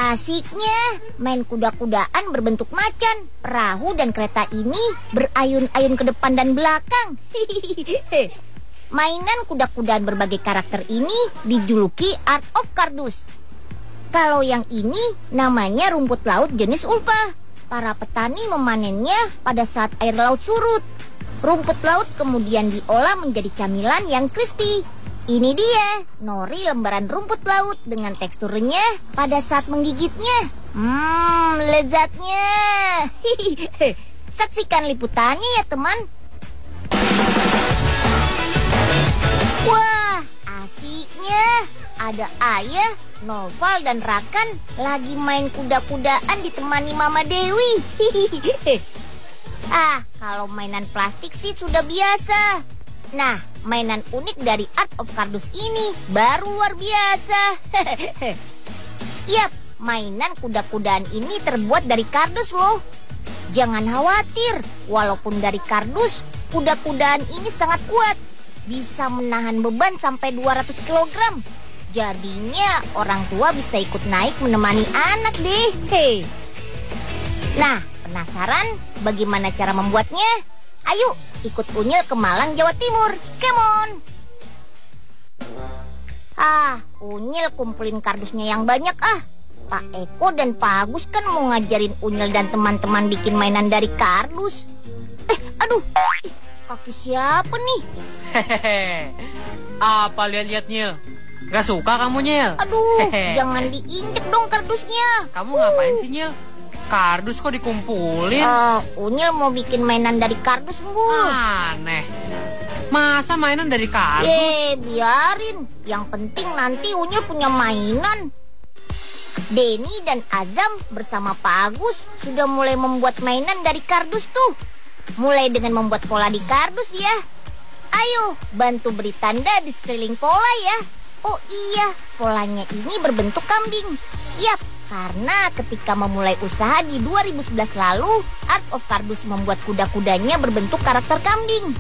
Asiknya main kuda-kudaan berbentuk macan. Perahu dan kereta ini berayun-ayun ke depan dan belakang. Mainan kuda-kudaan berbagai karakter ini dijuluki Art of Kardus. Kalau yang ini namanya rumput laut jenis ulva. Para petani memanennya pada saat air laut surut. Rumput laut kemudian diolah menjadi camilan yang crispy. Ini dia, nori lembaran rumput laut dengan teksturnya pada saat menggigitnya. Lezatnya. Saksikan liputannya ya teman. Wah, asiknya. Ada Ayah, Noval, dan Rakan lagi main kuda-kudaan ditemani Mama Dewi. Kalau mainan plastik sih sudah biasa. Nah, mainan unik dari Art of Kardus ini baru luar biasa. Yap, mainan kuda-kudaan ini terbuat dari kardus loh. Jangan khawatir, walaupun dari kardus, kuda-kudaan ini sangat kuat. Bisa menahan beban sampai 200 kg. Jadinya orang tua bisa ikut naik menemani anak deh. Nah, penasaran bagaimana cara membuatnya? Ayo ikut Unyil ke Malang, Jawa Timur. Come on. Unyil kumpulin kardusnya yang banyak Pak Eko dan Pak Agus kan mau ngajarin Unyil dan teman-teman bikin mainan dari kardus. Aduh, kaki siapa nih? Apa lihat-lihat, Nyil? Gak suka kamu, Nyil? Aduh, jangan diinjek dong kardusnya. Kamu ngapain sih, Nyil? Kardus kok dikumpulin? Unyil mau bikin mainan dari kardus, Bu. Aneh. Masa mainan dari kardus? Biarin. Yang penting nanti Unyil punya mainan. Denny dan Azam bersama Pak Agus sudah mulai membuat mainan dari kardus tuh. Mulai dengan membuat pola di kardus ya. Ayo, bantu beri tanda di sekeliling pola ya. Oh iya, polanya ini berbentuk kambing. Yap, karena ketika memulai usaha di 2011 lalu, Art of Kardus membuat kuda-kudanya berbentuk karakter kambing.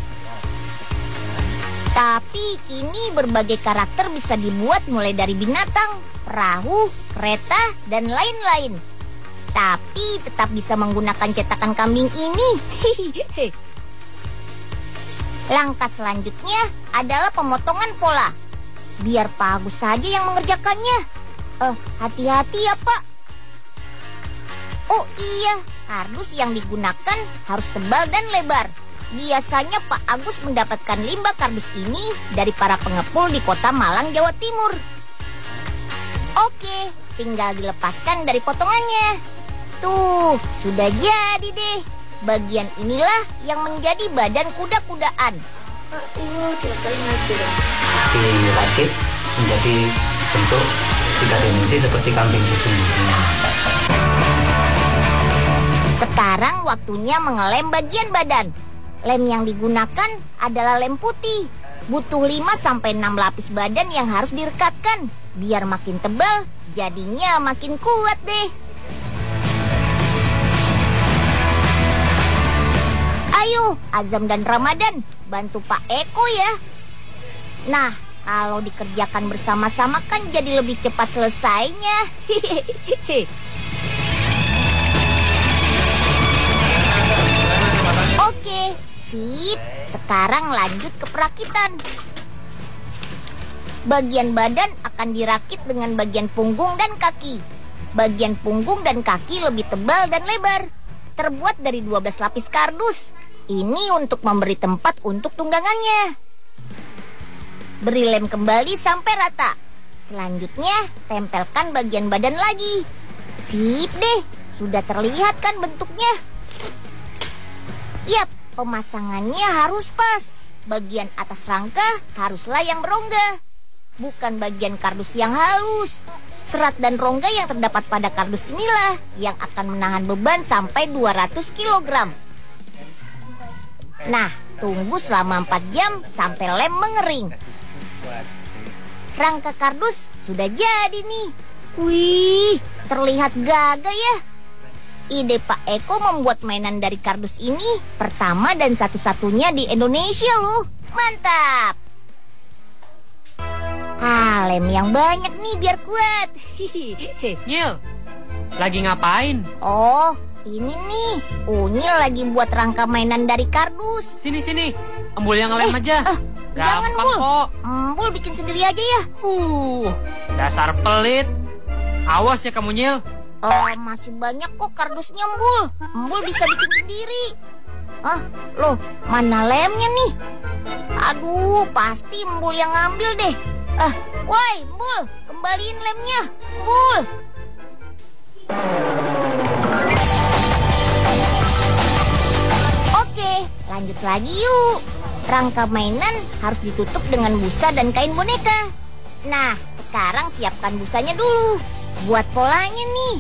Tapi kini berbagai karakter bisa dibuat mulai dari binatang, perahu, kereta, dan lain-lain. Tapi tetap bisa menggunakan cetakan kambing ini. Langkah selanjutnya adalah pemotongan pola. Biar Pak Agus saja yang mengerjakannya. Hati-hati ya Pak. Oh iya, kardus yang digunakan harus tebal dan lebar. Biasanya Pak Agus mendapatkan limbah kardus ini dari para pengepul di kota Malang, Jawa Timur. Oke, tinggal dilepaskan dari potongannya. Tuh, sudah jadi deh. Bagian inilah yang menjadi badan kuda-kudaan. Dirakit menjadi bentuk 3 dimensi seperti kambing sesungguhnya. Sekarang waktunya mengelem bagian badan. Lem yang digunakan adalah lem putih. Butuh 5-6 lapis badan yang harus direkatkan. Biar makin tebal, jadinya makin kuat deh. Ayo, Azam dan Ramadan, bantu Pak Eko ya. Nah, kalau dikerjakan bersama-sama kan jadi lebih cepat selesainya. Oke, sip. Sekarang lanjut ke perakitan. Bagian badan akan dirakit dengan bagian punggung dan kaki. Bagian punggung dan kaki lebih tebal dan lebar. Terbuat dari 12 lapis kardus. Ini untuk memberi tempat untuk tunggangannya. Beri lem kembali sampai rata. Selanjutnya, tempelkan bagian badan lagi. Sip deh, sudah terlihat kan bentuknya? Yap, pemasangannya harus pas. Bagian atas rangka haruslah yang berongga, bukan bagian kardus yang halus. Serat dan rongga yang terdapat pada kardus inilah yang akan menahan beban sampai 200 kg. Nah, tunggu selama 4 jam sampai lem mengering. Rangka kardus sudah jadi nih. Wih, terlihat gagah ya. Ide Pak Eko membuat mainan dari kardus ini pertama dan satu-satunya di Indonesia loh. Mantap. Lem yang banyak nih biar kuat. Nyil, Lagi ngapain? Oh, ini nih. Unyil lagi buat rangka mainan dari kardus. Sini. Embul yang ngelem aja. Jangan, Gampang Bul. kok. Embul bikin sendiri aja ya. Dasar pelit. Awas ya kamu, Nyil. Masih banyak kok kardusnya, Embul. Embul bisa bikin sendiri. Loh, mana lemnya nih? Aduh, pasti Embul yang ngambil deh. Woi, Embul, kembaliin lemnya. Embul. Oke, lanjut lagi yuk. Rangka mainan harus ditutup dengan busa dan kain boneka. Nah, sekarang siapkan busanya dulu. Buat polanya nih.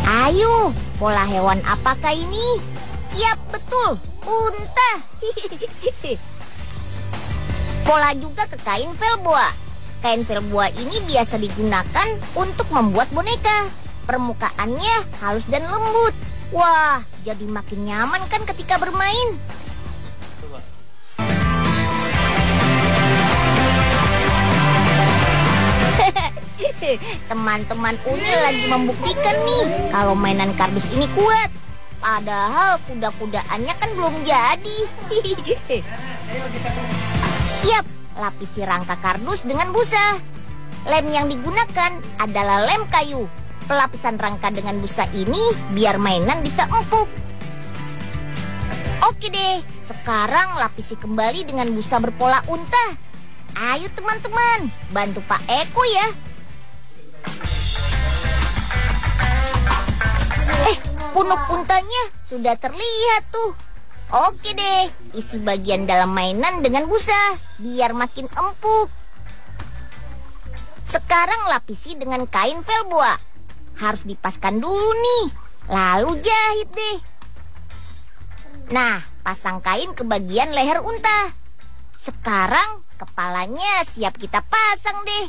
Ayo, pola hewan apakah ini? Yap, betul, unta. Pola juga ke kain velboa. Kain velboa ini biasa digunakan untuk membuat boneka. Permukaannya halus dan lembut. Wah, jadi makin nyaman kan ketika bermain. Teman-teman Unyil lagi membuktikan nih kalau mainan kardus ini kuat. Padahal kuda-kudaannya kan belum jadi. Yap, lapisi rangka kardus dengan busa. Lem yang digunakan adalah lem kayu. Pelapisan rangka dengan busa ini biar mainan bisa empuk. Oke deh, sekarang lapisi kembali dengan busa berpola unta. Ayo teman-teman, bantu Pak Eko ya. Punuk untanya sudah terlihat tuh. Oke deh, isi bagian dalam mainan dengan busa biar makin empuk. Sekarang lapisi dengan kain velboa. Harus dipaskan dulu nih, lalu jahit deh. Nah, pasang kain ke bagian leher unta. Sekarang kepalanya siap kita pasang deh.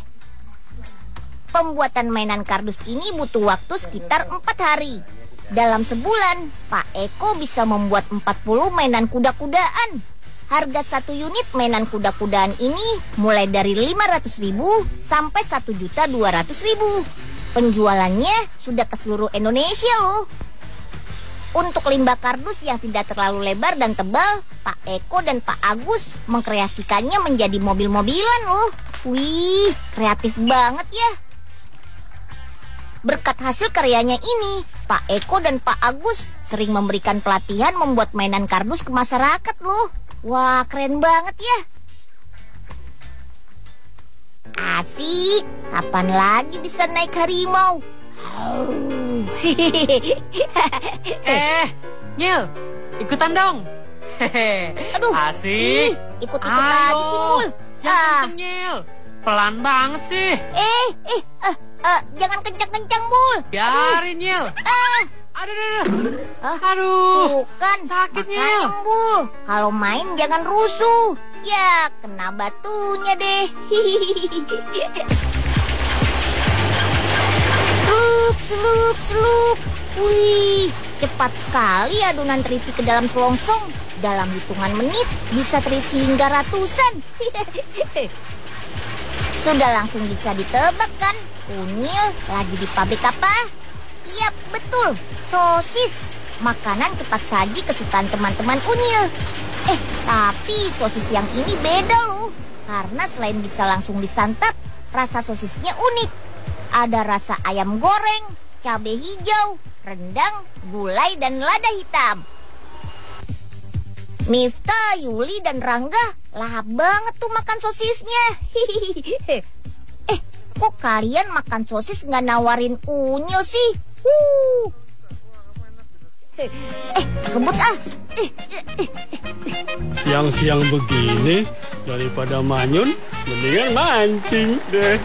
Pembuatan mainan kardus ini butuh waktu sekitar 4 hari. Dalam sebulan, Pak Eko bisa membuat 40 mainan kuda-kudaan. Harga 1 unit mainan kuda-kudaan ini mulai dari 500.000 sampai 1.200.000. Penjualannya sudah ke seluruh Indonesia loh. Untuk limbah kardus yang tidak terlalu lebar dan tebal, Pak Eko dan Pak Agus mengkreasikannya menjadi mobil-mobilan loh. Wih, kreatif banget ya. Berkat hasil karyanya ini, Pak Eko dan Pak Agus sering memberikan pelatihan membuat mainan kardus ke masyarakat loh. Wah, keren banget ya. Asik, kapan lagi bisa naik harimau? Nyil, ikutan dong. Aduh, asik. Ikut-ikut aja sih, Mul. Jangan kenceng, Nyil. Pelan banget sih. Jangan kencang-kencang, Bul. Biarin, Nyil. Aduh. Bukan, sakit, Nyil. Makanya, Bul, kalau main jangan rusuh. Ya, kena batunya deh. Slup. Wih, cepat sekali adonan terisi ke dalam selongsong. Dalam hitungan menit bisa terisi hingga ratusan. Sudah langsung bisa ditebak kan? Unyil lagi di pabrik apa? Yap, betul, sosis. Makanan cepat saji kesukaan teman-teman Unyil. Tapi sosis yang ini beda loh. Karena selain bisa langsung disantap, rasa sosisnya unik. Ada rasa ayam goreng, cabai hijau, rendang, gulai, dan lada hitam. Miftah, Yuli, dan Rangga lahap banget tuh makan sosisnya. Kok kalian makan sosis nggak nawarin Unyil sih? Kebut ah. Siang-siang begini, daripada manyun, mendingan mancing deh.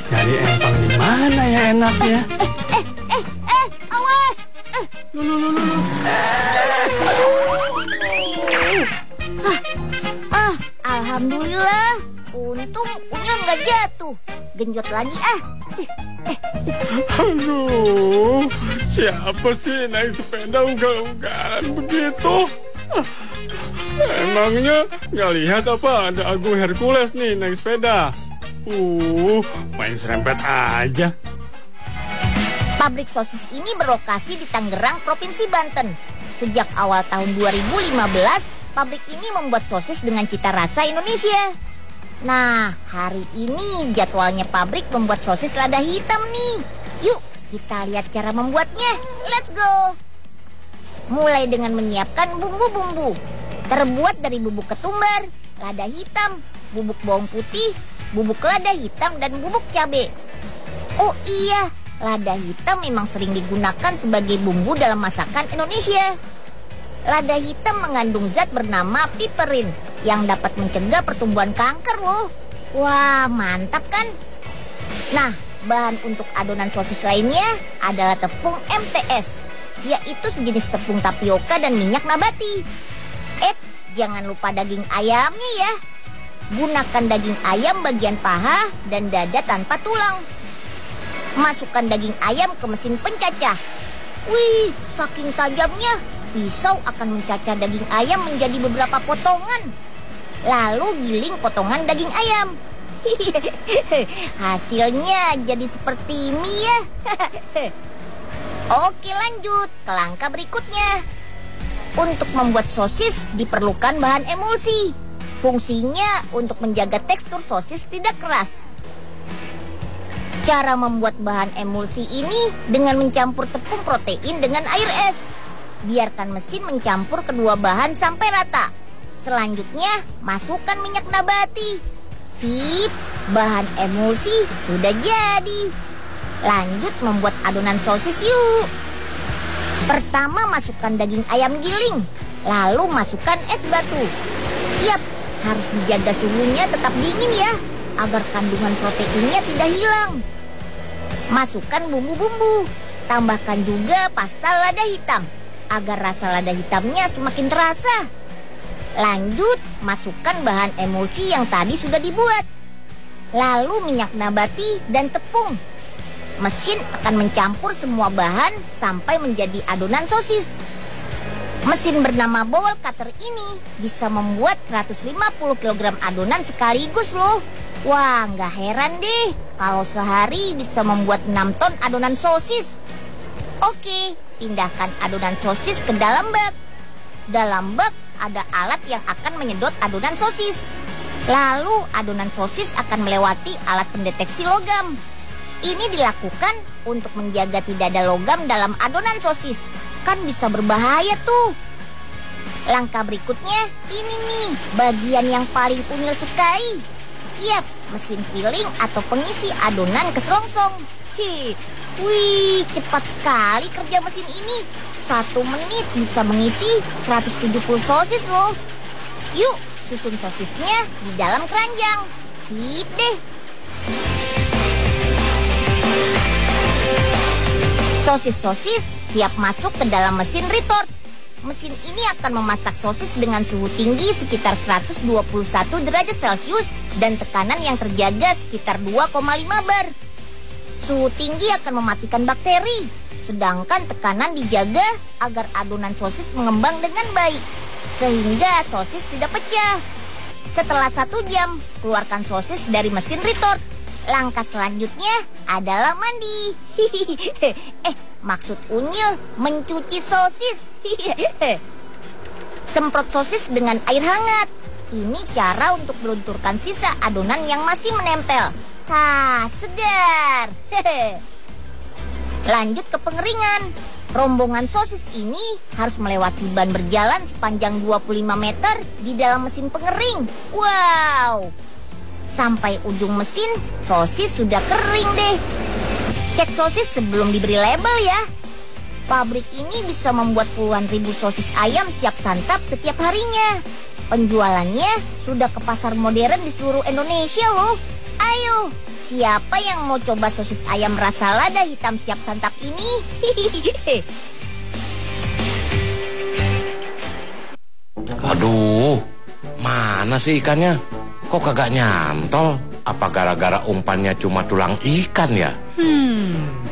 Nyari empang di mana ya enaknya? Awas. Alhamdulillah. Untung Unyil nggak jatuh. Genjot lagi ah. Aduh, siapa sih naik sepeda ugal-ugalan begitu? Emangnya nggak lihat apa ada Agung Hercules nih naik sepeda? Main serempet aja. Pabrik sosis ini berlokasi di Tangerang, Provinsi Banten. Sejak awal tahun 2015, pabrik ini membuat sosis dengan cita rasa Indonesia. Nah, hari ini jadwalnya pabrik membuat sosis lada hitam nih. Yuk, kita lihat cara membuatnya. Let's go! Mulai dengan menyiapkan bumbu-bumbu. Terbuat dari bubuk ketumbar, lada hitam, bubuk bawang putih, bubuk lada hitam, dan bubuk cabai. Oh iya, lada hitam memang sering digunakan sebagai bumbu dalam masakan Indonesia. Lada hitam mengandung zat bernama piperin yang dapat mencegah pertumbuhan kanker loh. Wah, mantap kan? Nah, bahan untuk adonan sosis lainnya adalah tepung MTS, yaitu sejenis tepung tapioka dan minyak nabati. Jangan lupa daging ayamnya ya. Gunakan daging ayam bagian paha dan dada tanpa tulang. Masukkan daging ayam ke mesin pencacah. Wih, saking tajamnya, pisau akan mencacah daging ayam menjadi beberapa potongan. Lalu giling potongan daging ayam. Hasilnya jadi seperti mie ya. Oke, lanjut ke langkah berikutnya. Untuk membuat sosis diperlukan bahan emulsi. Fungsinya untuk menjaga tekstur sosis tidak keras. Cara membuat bahan emulsi ini dengan mencampur tepung protein dengan air es. Biarkan mesin mencampur kedua bahan sampai rata. Selanjutnya, masukkan minyak nabati. Sip, bahan emulsi sudah jadi. Lanjut membuat adonan sosis yuk. Pertama masukkan daging ayam giling, lalu masukkan es batu. Yap, harus dijaga suhunya tetap dingin ya, agar kandungan proteinnya tidak hilang. Masukkan bumbu-bumbu, tambahkan juga pasta lada hitam, agar rasa lada hitamnya semakin terasa. Lanjut, masukkan bahan emulsi yang tadi sudah dibuat. Lalu minyak nabati dan tepung. Mesin akan mencampur semua bahan sampai menjadi adonan sosis. Mesin bernama bowl cutter ini bisa membuat 150 kg adonan sekaligus loh. Wah, nggak heran deh kalau sehari bisa membuat 6 ton adonan sosis. Oke, pindahkan adonan sosis ke dalam bak. Dalam bak ada alat yang akan menyedot adonan sosis. Lalu adonan sosis akan melewati alat pendeteksi logam. Ini dilakukan untuk menjaga tidak ada logam dalam adonan sosis. Kan bisa berbahaya tuh. Langkah berikutnya, ini nih bagian yang paling Unyil sukai. Yap, mesin filling atau pengisi adonan ke selongsong. Wih, cepat sekali kerja mesin ini. 1 menit bisa mengisi 170 sosis loh. Yuk, susun sosisnya di dalam keranjang. Sip deh. Sosis-sosis siap masuk ke dalam mesin retort. Mesin ini akan memasak sosis dengan suhu tinggi sekitar 121 derajat Celcius dan tekanan yang terjaga sekitar 2,5 bar. Suhu tinggi akan mematikan bakteri, sedangkan tekanan dijaga agar adonan sosis mengembang dengan baik, sehingga sosis tidak pecah. Setelah 1 jam, keluarkan sosis dari mesin retort. Langkah selanjutnya adalah mandi. Maksud Unyil mencuci sosis. Semprot sosis dengan air hangat. Ini cara untuk melunturkan sisa adonan yang masih menempel. Segar. Lanjut ke pengeringan. Rombongan sosis ini harus melewati ban berjalan sepanjang 25 meter di dalam mesin pengering. Wow! Sampai ujung mesin, sosis sudah kering deh. Cek sosis sebelum diberi label ya. Pabrik ini bisa membuat puluhan ribu sosis ayam siap santap setiap harinya. Penjualannya sudah ke pasar modern di seluruh Indonesia loh. Ayo, siapa yang mau coba sosis ayam rasa lada hitam siap santap ini? Aduh, mana sih ikannya? Kok kagak nyantol? Apa gara-gara umpannya cuma tulang ikan ya?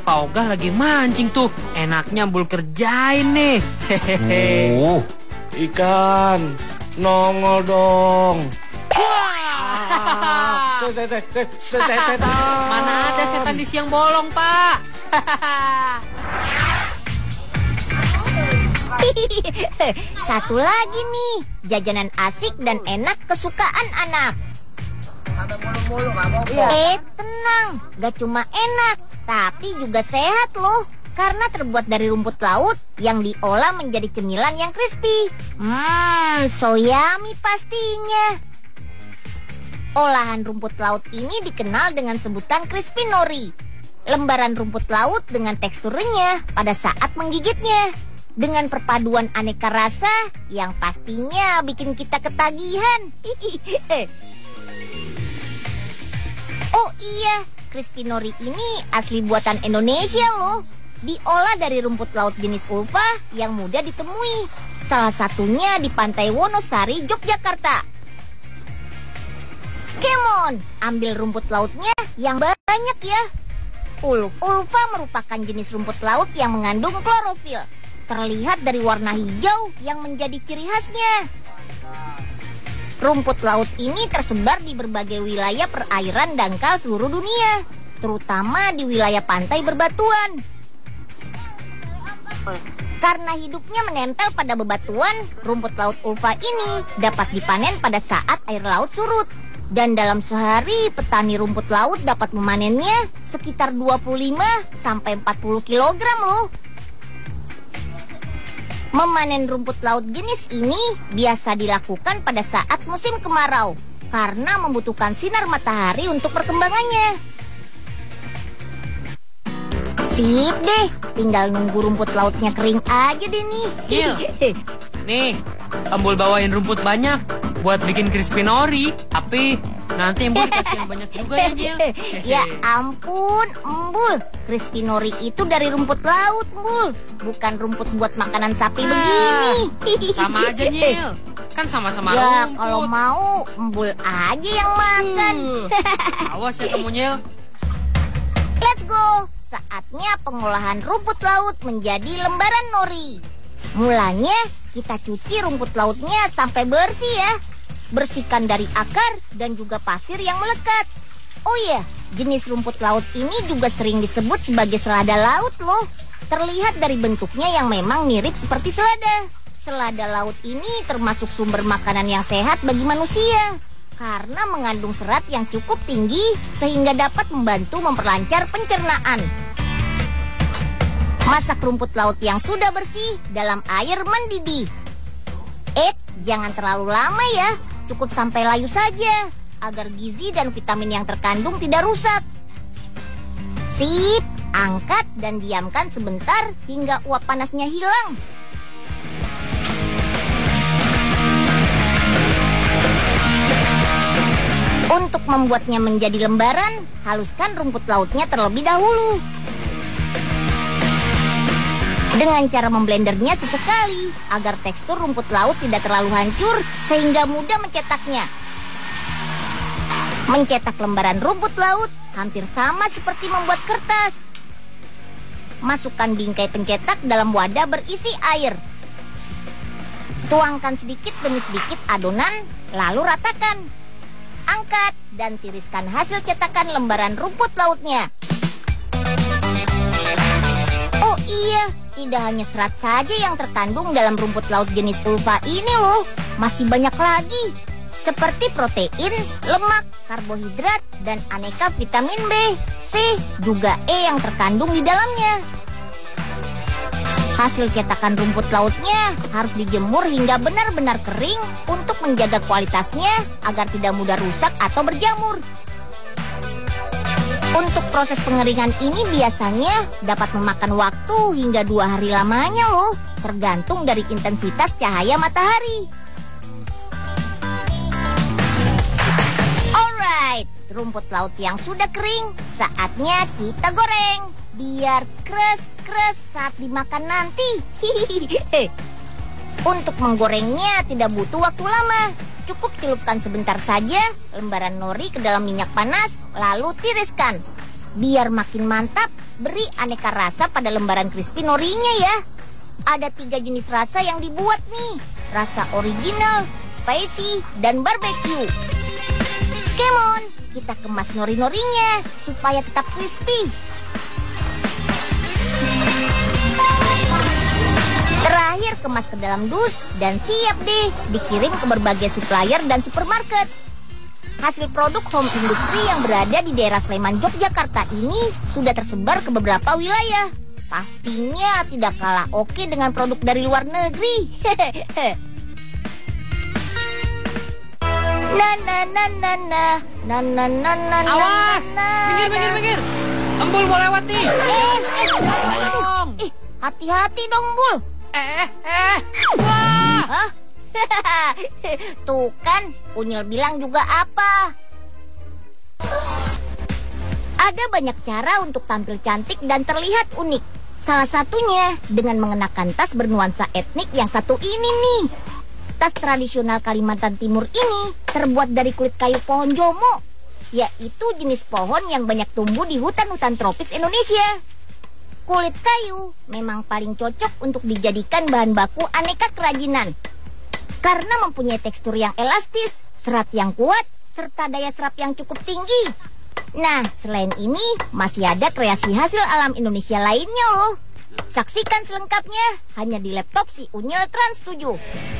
Pak Ogah lagi mancing tuh. Enaknya bul kerjain nih. Ikan, nongol dong. Setan. Mana ada setan di siang bolong, Pak? Satu lagi nih, jajanan asik dan enak kesukaan anak. Tenang, gak cuma enak, tapi juga sehat loh. Karena terbuat dari rumput laut yang diolah menjadi cemilan yang crispy. So yummy pastinya. Olahan rumput laut ini dikenal dengan sebutan crispy nori. Lembaran rumput laut dengan tekstur renyah pada saat menggigitnya. Dengan perpaduan aneka rasa yang pastinya bikin kita ketagihan. Oh iya, crispy nori ini asli buatan Indonesia loh. Diolah dari rumput laut jenis ulva yang mudah ditemui. Salah satunya di Pantai Wonosari, Yogyakarta. Come on, ambil rumput lautnya yang banyak ya. Ulva merupakan jenis rumput laut yang mengandung klorofil. Terlihat dari warna hijau yang menjadi ciri khasnya. Rumput laut ini tersebar di berbagai wilayah perairan dangkal seluruh dunia, terutama di wilayah pantai berbatuan. Karena hidupnya menempel pada bebatuan, rumput laut ulva ini dapat dipanen pada saat air laut surut. Dan dalam sehari, petani rumput laut dapat memanennya sekitar 25-40 kg loh. Memanen rumput laut jenis ini biasa dilakukan pada saat musim kemarau, karena membutuhkan sinar matahari untuk perkembangannya. Sip deh, tinggal nunggu rumput lautnya kering aja deh nih. Nyil, nih, Embul bawain rumput banyak buat bikin crispy nori. Tapi nanti Embul kasih yang banyak juga ya, Nyil. Ya ampun, Embul, crispy nori itu dari rumput laut, Embul. Bukan rumput buat makanan sapi begini. Sama aja, Nyil. Kan sama-sama Ya rumput. kalau mau, Embul aja yang makan. Awas ya kamu, Nyil. Let's go. Saatnya pengolahan rumput laut menjadi lembaran nori. Mulanya kita cuci rumput lautnya sampai bersih ya. Bersihkan dari akar dan juga pasir yang melekat. Oh iya, jenis rumput laut ini juga sering disebut sebagai selada laut loh. Terlihat dari bentuknya yang memang mirip seperti selada. Selada laut ini termasuk sumber makanan yang sehat bagi manusia. Karena mengandung serat yang cukup tinggi sehingga dapat membantu memperlancar pencernaan. Masak rumput laut yang sudah bersih dalam air mendidih. Jangan terlalu lama ya, cukup sampai layu saja agar gizi dan vitamin yang terkandung tidak rusak. Sip, angkat dan diamkan sebentar hingga uap panasnya hilang. Untuk membuatnya menjadi lembaran, haluskan rumput lautnya terlebih dahulu. Dengan cara memblendernya sesekali, agar tekstur rumput laut tidak terlalu hancur, sehingga mudah mencetaknya. Mencetak lembaran rumput laut hampir sama seperti membuat kertas. Masukkan bingkai pencetak dalam wadah berisi air. Tuangkan sedikit demi sedikit adonan, lalu ratakan. Angkat dan tiriskan hasil cetakan lembaran rumput lautnya. Oh iya, tidak hanya serat saja yang terkandung dalam rumput laut jenis ulva ini loh. Masih banyak lagi, seperti protein, lemak, karbohidrat, dan aneka vitamin B, C, juga E yang terkandung di dalamnya. Hasil cetakan rumput lautnya harus dijemur hingga benar-benar kering untuk menjaga kualitasnya agar tidak mudah rusak atau berjamur. Untuk proses pengeringan ini biasanya dapat memakan waktu hingga 2 hari lamanya loh, tergantung dari intensitas cahaya matahari. Alright, rumput laut yang sudah kering, saatnya kita goreng. Biar kres-kres saat dimakan nanti. Untuk menggorengnya tidak butuh waktu lama. Cukup celupkan sebentar saja lembaran nori ke dalam minyak panas, lalu tiriskan. Biar makin mantap, beri aneka rasa pada lembaran crispy norinya ya. Ada 3 jenis rasa yang dibuat nih. rasa original, spicy, dan barbecue. Come on, kita kemas nori-norinya supaya tetap crispy. Terakhir kemas ke dalam dus dan siap deh dikirim ke berbagai supplier dan supermarket. Hasil produk home industry yang berada di daerah Sleman, Yogyakarta ini sudah tersebar ke beberapa wilayah. Pastinya tidak kalah oke dengan produk dari luar negeri. Awas! Minggir! Embul mau lewat nih. Dong. Hati-hati dong, Bul. Wah! Hah? Tuh kan, Unyil bilang juga apa? Ada banyak cara untuk tampil cantik dan terlihat unik. Salah satunya dengan mengenakan tas bernuansa etnik yang satu ini nih. Tas tradisional Kalimantan Timur ini terbuat dari kulit kayu pohon jomo, yaitu jenis pohon yang banyak tumbuh di hutan-hutan tropis Indonesia. Kulit kayu memang paling cocok untuk dijadikan bahan baku aneka kerajinan karena mempunyai tekstur yang elastis, serat yang kuat, serta daya serap yang cukup tinggi. Nah, selain ini masih ada kreasi hasil alam Indonesia lainnya loh. Saksikan selengkapnya hanya di laptop si Unyil Trans 7.